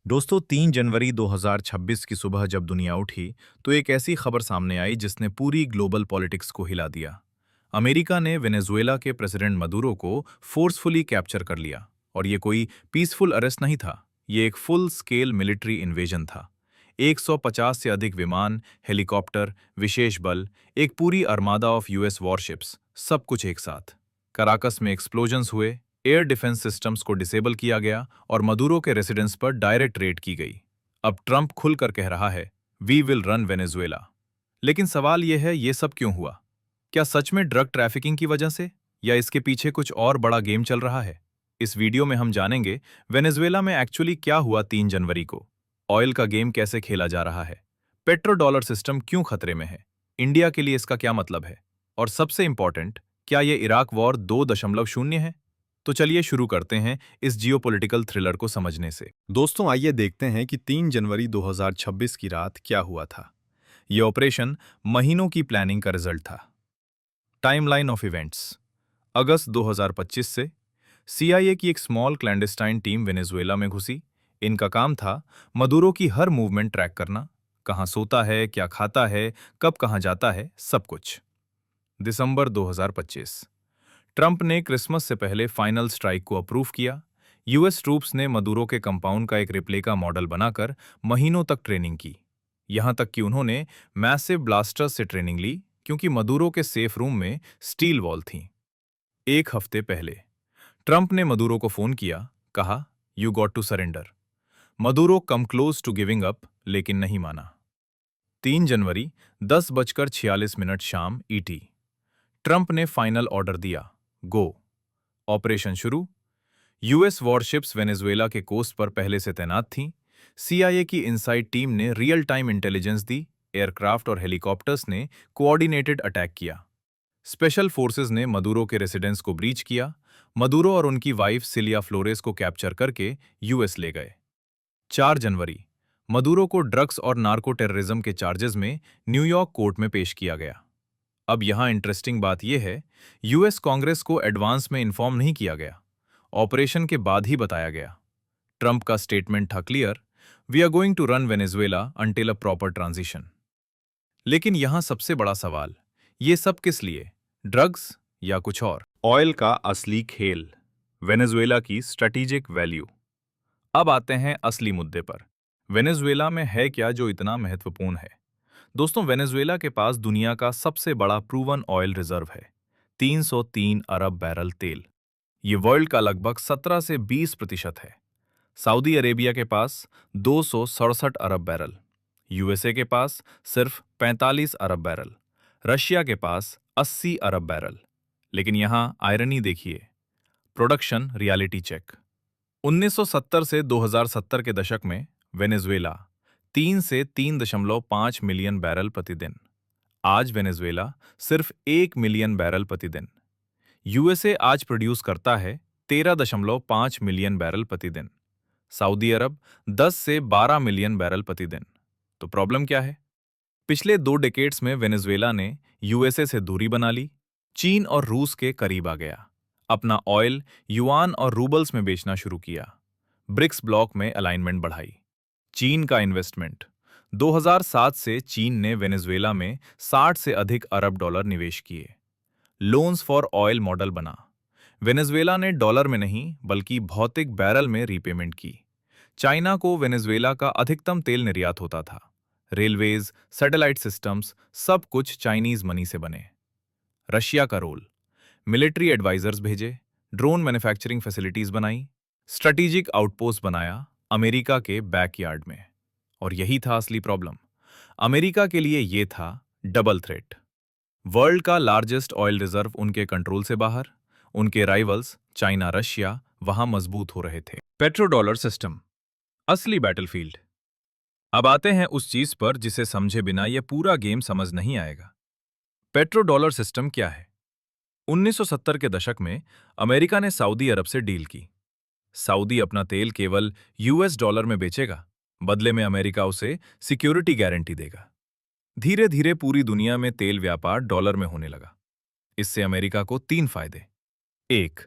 दोस्तों 3 जनवरी 2026 की सुबह जब दुनिया उठी तो एक ऐसी खबर सामने आई जिसने पूरी ग्लोबल पॉलिटिक्स को हिला दिया। अमेरिका ने वेनेजुएला के प्रेसिडेंट मदुरो को फोर्सफुली कैप्चर कर लिया और ये कोई पीसफुल अरेस्ट नहीं था। ये एक फुल स्केल मिलिट्री इन्वेजन था। 150 से अधिक विमान, हेलीकॉप्टर, विशेष बल, एक पूरी अर्मादा ऑफ यूएस वॉरशिप्स, सब कुछ एक साथ। कराकस में एक्सप्लोजन्स हुए, एयर डिफेंस सिस्टम्स को डिसेबल किया गया और मदुरो के रेसिडेंस पर डायरेक्ट रेड की गई। अब ट्रंप खुलकर कह रहा है, वी विल रन वेनेजुएला। लेकिन सवाल यह है, ये सब क्यों हुआ? क्या सच में ड्रग ट्रैफिकिंग की वजह से, या इसके पीछे कुछ और बड़ा गेम चल रहा है? इस वीडियो में हम जानेंगे वेनेजुएला में एक्चुअली क्या हुआ 3 जनवरी को, ऑयल का गेम कैसे खेला जा रहा है, पेट्रो डॉलर सिस्टम क्यों खतरे में है, इंडिया के लिए इसका क्या मतलब है, और सबसे इंपॉर्टेंट, क्या यह इराक वॉर 2.0 है? तो चलिए शुरू करते हैं इस जियोपॉलिटिकल थ्रिलर को समझने से। दोस्तों आइए देखते हैं कि 3 जनवरी 2026 की रात क्या हुआ था। यह ऑपरेशन महीनों की प्लानिंग का रिजल्ट था। Timeline of events. अगस्त 2025 से सीआईए की एक स्मॉल क्लैंडस्टाइन टीम वेनेजुएला में घुसी। इनका काम था मदुरो की हर मूवमेंट ट्रैक करना, कहां सोता है, क्या खाता है, कब कहां जाता है, सब कुछ। दिसंबर 2025, ट्रंप ने क्रिसमस से पहले फाइनल स्ट्राइक को अप्रूव किया। यूएस ट्रूप्स ने मदुरो के कंपाउंड का एक रिप्लिका मॉडल बनाकर महीनों तक ट्रेनिंग की। यहां तक कि उन्होंने मैसिव ब्लास्टर्स से ट्रेनिंग ली, क्योंकि मदुरो के सेफ रूम में स्टील वॉल थी। एक हफ्ते पहले ट्रंप ने मदुरो को फोन किया, कहा, you got to surrender. Maduro come close to giving up, लेकिन नहीं माना। 3 जनवरी 10:46 शाम ईटी, ट्रंप ने फाइनल ऑर्डर दिया, गो। ऑपरेशन शुरू। यूएस वॉरशिप्स वेनेजुएला के कोस्ट पर पहले से तैनात थीं। सीआईए की इनसाइड टीम ने रियल टाइम इंटेलिजेंस दी। एयरक्राफ्ट और हेलीकॉप्टर्स ने कोऑर्डिनेटेड अटैक किया। स्पेशल फोर्सेस ने मदुरो के रेसिडेंस को ब्रीच किया। मदुरो और उनकी वाइफ सिलिया फ्लोरेस को कैप्चर करके यूएस ले गए। 4 जनवरी, मदुरो को ड्रग्स और नार्को टेररिज्म के चार्जेस में न्यूयॉर्क कोर्ट में पेश किया गया। अब यहां इंटरेस्टिंग बात यह है, यूएस कांग्रेस को एडवांस में इन्फॉर्म नहीं किया गया, ऑपरेशन के बाद ही बताया गया। ट्रंप का स्टेटमेंट था clear, we are going to run Venezuela until a proper transition. लेकिन यहां सबसे बड़ा सवाल, ये सब किस लिए? ड्रग्स या कुछ और? ऑयल का असली खेल, वेनेजुएला की स्ट्रेटेजिक वैल्यू। अब आते हैं असली मुद्दे पर। वेनेजुएला में है क्या जो इतना महत्वपूर्ण है? दोस्तों, वेनेजुएला के पास दुनिया का सबसे बड़ा प्रूवन ऑयल रिजर्व है, 303 अरब बैरल तेल। ये वर्ल्ड का लगभग 17 से 20% है। सऊदी अरेबिया के पास 267 अरब बैरल, यूएसए के पास सिर्फ 45 अरब बैरल, रशिया के पास 80 अरब बैरल। लेकिन यहां आयरनी देखिए। Production reality check. 1970 से 2070 के दशक में वेनेजुएला 3 से 3.5 मिलियन बैरल प्रतिदिन। आज वेनेजुएला सिर्फ 1 मिलियन बैरल प्रतिदिन। यूएसए आज प्रोड्यूस करता है 13.5 मिलियन बैरल प्रतिदिन। सऊदी अरब 10 से 12 मिलियन बैरल प्रतिदिन। तो प्रॉब्लम क्या है? पिछले 2 डेकेड्स में वेनेजुएला ने यूएसए से दूरी बना ली, चीन और रूस के करीब आ गया, अपना ऑयल युआन और रूबल्स में बेचना शुरू किया, ब्रिक्स ब्लॉक में अलाइनमेंट बढ़ाई। चीन का इन्वेस्टमेंट। 2007 से चीन ने वेनेजुएला में 60 से अधिक अरब डॉलर निवेश किए। लोन्स फॉर ऑयल मॉडल बना। वेनेजुएला ने डॉलर में नहीं बल्कि भौतिक बैरल में रीपेमेंट की। चाइना को वेनेजुएला का अधिकतम तेल निर्यात होता था। रेलवेज, सैटेलाइट सिस्टम्स, सब कुछ चाइनीज मनी से बने। रशिया का रोल। मिलिट्री एडवाइजर्स भेजे, ड्रोन मैन्युफैक्चरिंग फैसिलिटीज बनाई, स्ट्रेटेजिक आउटपोस्ट बनाया अमेरिका के बैकयार्ड में। और यही था असली प्रॉब्लम। अमेरिका के लिए यह था डबल थ्रेट। वर्ल्ड का लार्जेस्ट ऑयल रिजर्व उनके कंट्रोल से बाहर, उनके राइवल्स चाइना, रशिया वहां मजबूत हो रहे थे। पेट्रो डॉलर सिस्टम, असली बैटलफील्ड। अब आते हैं उस चीज पर जिसे समझे बिना यह पूरा गेम समझ नहीं आएगा। पेट्रो डॉलर सिस्टम क्या है? 1970 के दशक में अमेरिका ने सऊदी अरब से डील की। सऊदी अपना तेल केवल यूएस डॉलर में बेचेगा, बदले में अमेरिका उसे सिक्योरिटी गारंटी देगा। धीरे धीरे पूरी दुनिया में तेल व्यापार डॉलर में होने लगा। इससे अमेरिका को 3 फायदे। 1.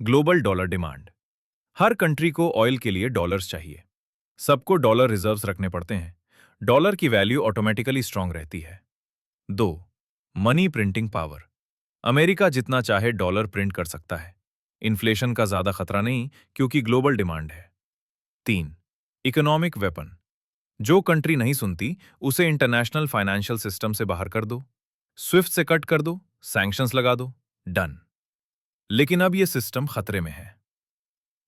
Global dollar demand. हर कंट्री को ऑयल के लिए डॉलर्स चाहिए। सबको डॉलर रिजर्व्स रखने पड़ते हैं। डॉलर की वैल्यू ऑटोमेटिकली स्ट्रांग रहती है। 2. Money printing power. अमेरिका जितना चाहे डॉलर प्रिंट कर सकता है। इन्फ्लेशन का ज्यादा खतरा नहीं, क्योंकि ग्लोबल डिमांड है। 3. Economic weapon. जो कंट्री नहीं सुनती उसे इंटरनेशनल फाइनेंशियल सिस्टम से बाहर कर दो, स्विफ्ट से कट कर दो, सैंक्शंस लगा दो, डन। लेकिन अब यह सिस्टम खतरे में है।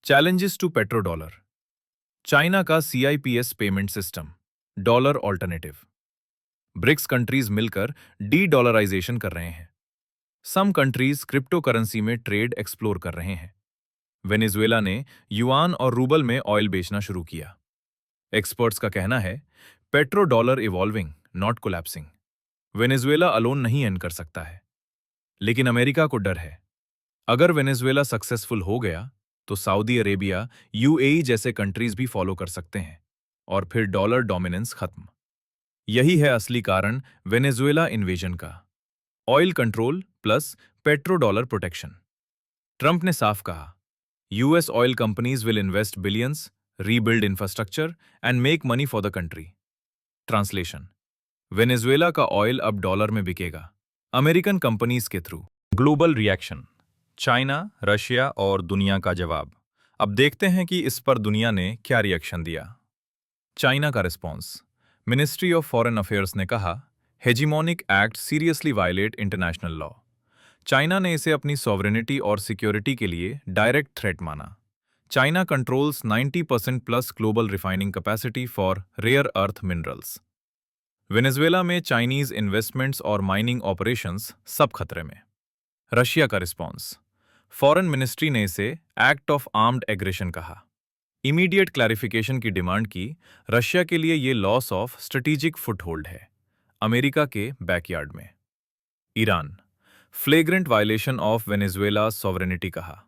Challenges to petro dollar. China का CIPS payment system, dollar alternative. BRICS countries मिलकर डी डॉलराइजेशन कर रहे हैं। सम कंट्रीज क्रिप्टो करेंसी में ट्रेड एक्सप्लोर कर रहे हैं। वेनेजुएला ने युआन और रूबल में ऑयल बेचना शुरू किया। एक्सपर्ट्स का कहना है petro dollar evolving, not collapsing. Venezuela alone नहीं एंड कर सकता है। लेकिन अमेरिका को डर है, अगर वेनेजुएला सक्सेसफुल हो गया तो सऊदी अरेबिया, UAE जैसे कंट्रीज भी फॉलो कर सकते हैं और फिर डॉलर डोमिनेंस खत्म। यही है असली कारण वेनेजुएला इन्वेजन का। Oil control plus petro dollar protection. Trump ने साफ कहा, US oil companies will invest billions, rebuild infrastructure and make money for the country. Translation: Venezuela का ऑयल अब डॉलर में बिकेगा, अमेरिकन कंपनीज के through. Global reaction: China, Russia और दुनिया का जवाब। अब देखते हैं कि इस पर दुनिया ने क्या रिएक्शन दिया। चाइना का response: ministry of foreign affairs ने कहा, hegemonic act seriously violate international law. China ने इसे अपनी सॉवरेनिटी और सिक्योरिटी के लिए डायरेक्ट थ्रेट माना। China controls 90% plus global refining capacity for rare earth minerals. Venezuela में चाइनीज इन्वेस्टमेंट्स और माइनिंग ऑपरेशंस सब खतरे में। रशिया का रिस्पॉन्स: फॉरेन मिनिस्ट्री ने इसे एक्ट ऑफ आर्म्ड एग्रेशन कहा। इमीडिएट क्लैरिफिकेशन की डिमांड की। रशिया के लिए ये लॉस ऑफ स्ट्रेटेजिक फुटहोल्ड है, अमेरिका के बैकयार्ड में। Iran: flagrant violation of Venezuela sovereignty कहा।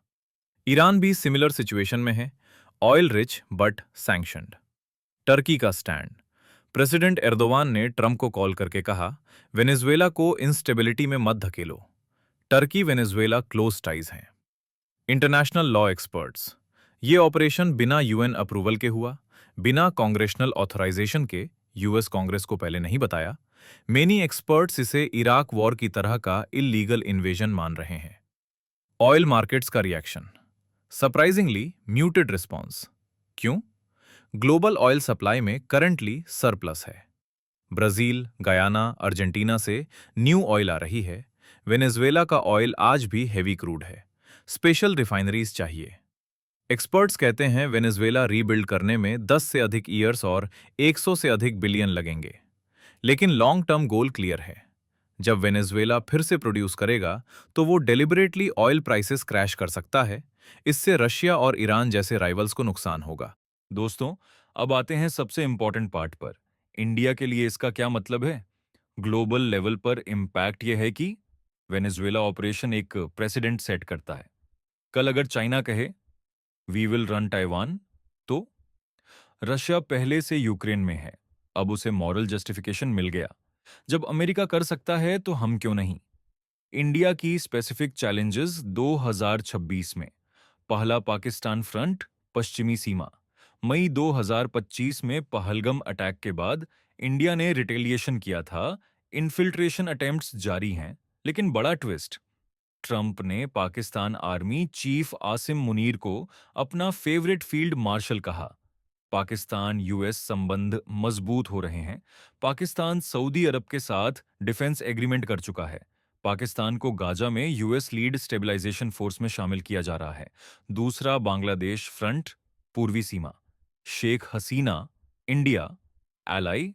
ईरान भी सिमिलर सिचुएशन में है, oil rich but sanctioned. Turkey का स्टैंड: प्रेसिडेंट एर्दोवान ने ट्रंप को कॉल करके कहा, वेनेजुएला को इंस्टेबिलिटी में मत धकेलो। टर्की वेनेजुएला क्लोज टाइज हैं। इंटरनेशनल लॉ एक्सपर्ट्स: ये ऑपरेशन बिना UN अप्रूवल के हुआ, बिना कांग्रेशनल ऑथराइजेशन के। US कांग्रेस को पहले नहीं बताया। मेनी एक्सपर्ट्स इसे इराक वॉर की तरह का इल्लीगल इन्वेजन मान रहे हैं। ऑयल मार्केट्स का रिएक्शन: सरप्राइजिंगली म्यूटेड रिस्पॉन्स। क्यों? ग्लोबल ऑयल सप्लाई में करंटली सरप्लस है। ब्राजील, गयाना, अर्जेंटीना से न्यू ऑयल आ रही है। वेनेजुएला का ऑयल आज भी हेवी क्रूड है, स्पेशल रिफाइनरीज चाहिए। एक्सपर्ट्स कहते हैं वेनेजुएला रीबिल्ड करने में 10 से अधिक ईयर्स और 100 से अधिक बिलियन लगेंगे। लेकिन लॉन्ग टर्म गोल क्लियर है, जब वेनेजुएला फिर से प्रोड्यूस करेगा तो वो डेलिबरेटली ऑयल प्राइसेस क्रैश कर सकता है। इससे रशिया और ईरान जैसे राइवल्स को नुकसान होगा। दोस्तों, अब आते हैं सबसे इंपॉर्टेंट पार्ट पर। इंडिया के लिए इसका क्या मतलब है? ग्लोबल लेवल पर इम्पैक्ट यह है कि वेनेजुएला ऑपरेशन एक प्रेसिडेंट सेट करता है। कल अगर चाइना कहे वी विल रन ताइवान, तो रशिया पहले से यूक्रेन में है, अब उसे मॉरल जस्टिफिकेशन मिल गया। जब अमेरिका कर सकता है तो हम क्यों नहीं? इंडिया की स्पेसिफिक चैलेंजेस 2026 में: पहला पाकिस्तान फ्रंट, पश्चिमी सीमा। मई 2025 में पहलगम अटैक के बाद इंडिया ने रिटेलिएशन किया था। इन्फिल्ट्रेशन अटेम्प्ट्स जारी हैं, लेकिन बड़ा ट्विस्ट, ट्रंप ने पाकिस्तान आर्मी चीफ आसिम मुनीर को अपना फेवरेट फील्ड मार्शल कहा। पाकिस्तान US संबंध मजबूत हो रहे हैं। पाकिस्तान सऊदी अरब के साथ डिफेंस एग्रीमेंट कर चुका है। पाकिस्तान को गाजा में US लीड स्टेबलाइजेशन फोर्स में शामिल किया जा रहा है। दूसरा बांग्लादेश फ्रंट, पूर्वी सीमा। शेख हसीना इंडिया एलाई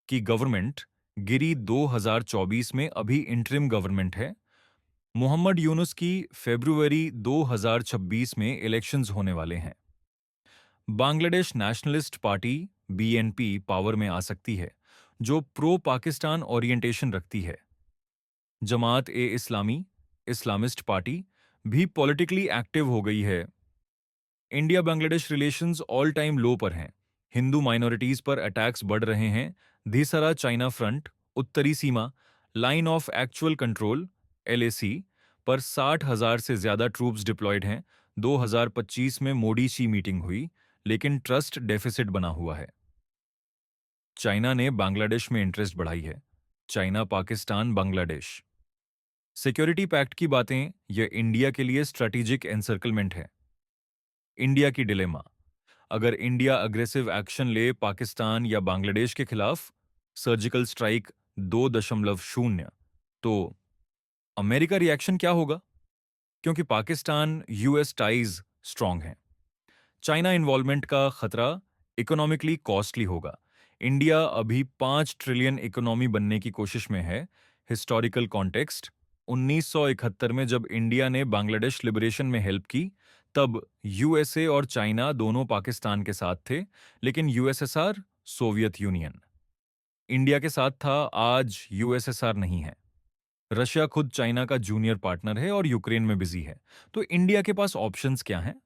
की गवर्नमेंट गिरी 2024 में, अभी इंटरिम गवर्नमेंट है। मोहम्मद यूनुस की फरवरी 2026 में इलेक्शंस होने वाले हैं। Bangladesh nationalist party BNP power में आ सकती है, जो प्रो पाकिस्तान ओरिएंटेशन रखती है। जमात ए इस्लामी, इस्लामिस्ट पार्टी, भी पॉलिटिकली एक्टिव हो गई है। India Bangladesh relations all time low पर हैं। हिंदू माइनॉरिटीज पर अटैक्स बढ़ रहे हैं। धीसरा चाइना फ्रंट, उत्तरी सीमा, line of actual control LAC पर 60,000 से ज्यादा ट्रूप्स डिप्लॉयड हैं। 2025 में मोडी शी मीटिंग हुई, लेकिन ट्रस्ट डेफिसिट बना हुआ है। चाइना ने बांग्लादेश में इंटरेस्ट बढ़ाई है। China, Pakistan, Bangladesh security pact की बातें, यह इंडिया के लिए स्ट्रेटेजिक एनसर्कलमेंट है। इंडिया की डिलेमा, अगर इंडिया अग्रेसिव एक्शन ले पाकिस्तान या बांग्लादेश के खिलाफ, सर्जिकल स्ट्राइक 2.0, तो अमेरिका रिएक्शन क्या होगा? क्योंकि पाकिस्तान यूएस टाइज स्ट्रांग हैं। चाइना इन्वॉल्वमेंट का खतरा इकोनॉमिकली कॉस्टली होगा। इंडिया अभी 5 ट्रिलियन इकोनॉमी बनने की कोशिश में है। हिस्टोरिकल कॉन्टेक्स्ट, 1971 में जब इंडिया ने बांग्लादेश लिबरेशन में हेल्प की, तब यूएसए और चाइना दोनों पाकिस्तान के साथ थे, लेकिन यूएसएसआर, सोवियत यूनियन, इंडिया के साथ था। आज यूएसएसआर नहीं है। रशिया खुद चाइना का जूनियर पार्टनर है और यूक्रेन में बिजी है। तो इंडिया के पास ऑप्शंस क्या हैं?